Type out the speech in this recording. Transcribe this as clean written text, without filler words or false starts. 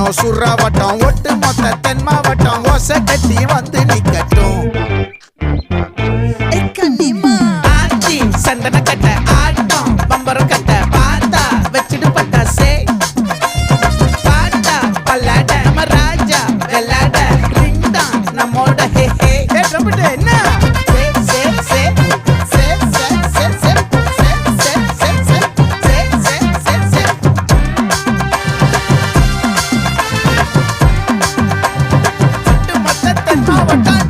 கட்டணும் சுறாவட்டம் ஒட்டு மொத்த தென் மாவட்டம் ஓசை கட்டி வந்து நிக்கட்டும். ஆச்சி சந்தன கட்ட ஆட்டம் பம்பரம் கட்ட பார்த்தா வச்சிடு பட்டாசே பாட்டா பல்லாட நம்ம ராஜா வெள்ளாட ரிங் தான் நம்மோட ஹே ஹே ட்ரம்பட் என்ன What